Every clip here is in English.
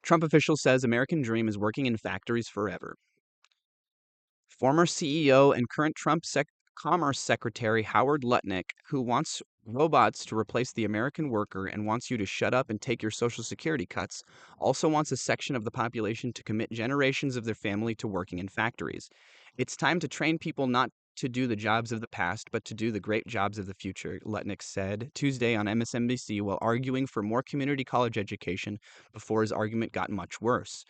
Trump official says American dream is working in factories forever. Former CEO and current Commerce Secretary Howard Lutnik, who wants robots to replace the American worker and wants you to shut up and take your Social Security cuts, also wants a section of the population to commit generations of their family to working in factories. It's time to train people not to do the jobs of the past, but to do the great jobs of the future, Lutnik said Tuesday on MSNBC while arguing for more community college education before his argument got much worse.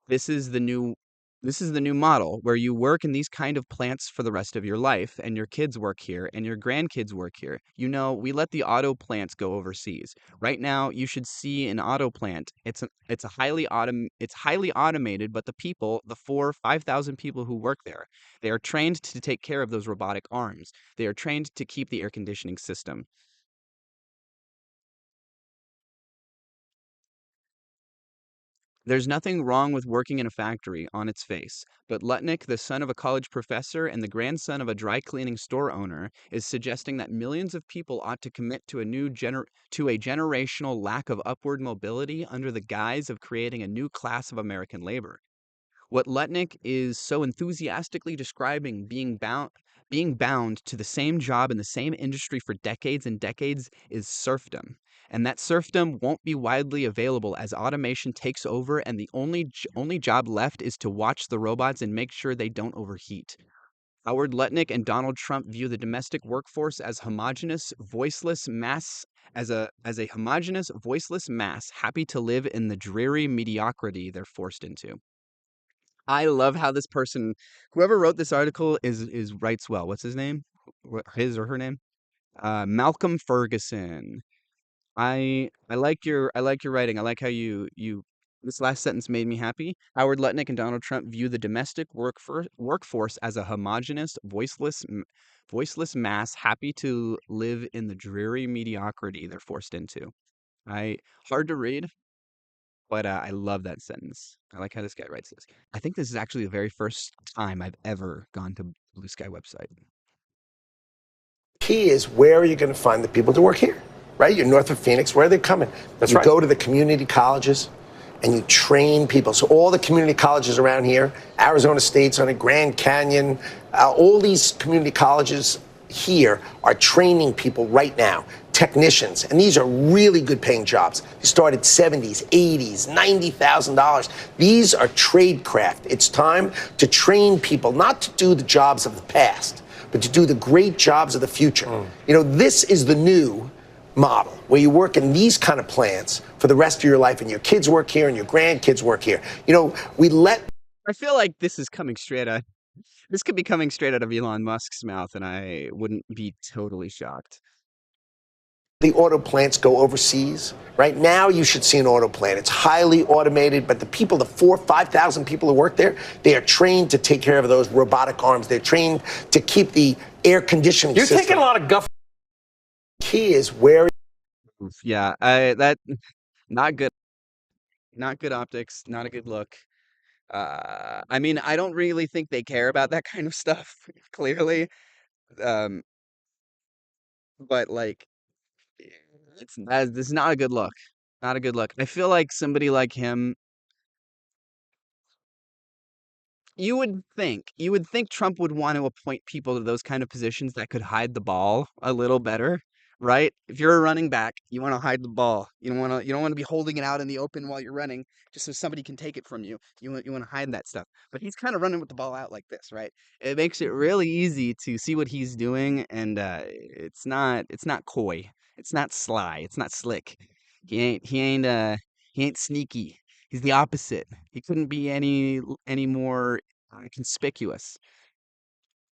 This is the new this is the new model where you work in these kind of plants for the rest of your life and your kids work here and your grandkids work here. You know, we let the auto plants go overseas. Right now, you should see an auto plant. It's highly automated, but the people, the 5,000 people who work there, they are trained to take care of those robotic arms. They are trained to keep the air conditioning system. There's nothing wrong with working in a factory on its face, but Lutnick, the son of a college professor and the grandson of a dry cleaning store owner, is suggesting that millions of people ought to commit to a generational lack of upward mobility under the guise of creating a new class of American labor. What Lutnick is so enthusiastically describing being bound to the same job in the same industry for decades and decades is serfdom. And that serfdom won't be widely available as automation takes over and the only job left is to watch the robots and make sure they don't overheat. Howard Lutnick and Donald Trump view the domestic workforce as a homogeneous, voiceless mass happy to live in the dreary mediocrity they're forced into. I love how this person, whoever wrote this article, is writes well. What's his name? His or her name? Malcolm Ferguson. I like your writing. I like how you this last sentence made me happy. Howard Lutnick and Donald Trump view the domestic workforce as a homogeneous, voiceless mass happy to live in the dreary mediocrity they're forced into. I Hard to read, but I love that sentence. I like how this guy writes this. I think this is actually the very first time I've ever gone to Blue Sky website. Key is where are you going to find the people to work here, right? You're north of Phoenix. Where are they coming? That's you right. go to the community colleges and you train people. So all the community colleges around here, Arizona State's on it, Grand Canyon, all these community colleges here are training people right now, technicians, and these are really good paying jobs. They start at 70s, 80s, $90,000. These are trade craft. It's time to train people not to do the jobs of the past, but to do the great jobs of the future. You know, this is the new model where you work in these kind of plants for the rest of your life and your kids work here and your grandkids work here. You know, I feel like this could be coming straight out of Elon Musk's mouth, and I wouldn't be totally shocked. the auto plants go overseas. Right now, you should see an auto plant. It's highly automated, but the people, the 5,000 people who work there, they are trained to take care of those robotic arms. They're trained to keep the air conditioning You're system. taking a lot of guff. Key is where. Oof, yeah, that not good, not good optics, not a good look. I mean, I don't really think they care about that kind of stuff, clearly. Um, but like, this is not a good look. Not a good look. I feel like somebody like him, you would think Trump would want to appoint people to those kind of positions that could hide the ball a little better, right? If you're a running back, you want to hide the ball. You don't want to be holding it out in the open while you're running just so somebody can take it from you. You want to hide that stuff. But he's kind of running with the ball out like this, right? It makes it really easy to see what he's doing, and it's not coy. It's not sly. It's not slick. He ain't sneaky. He's the opposite. He couldn't be any more conspicuous.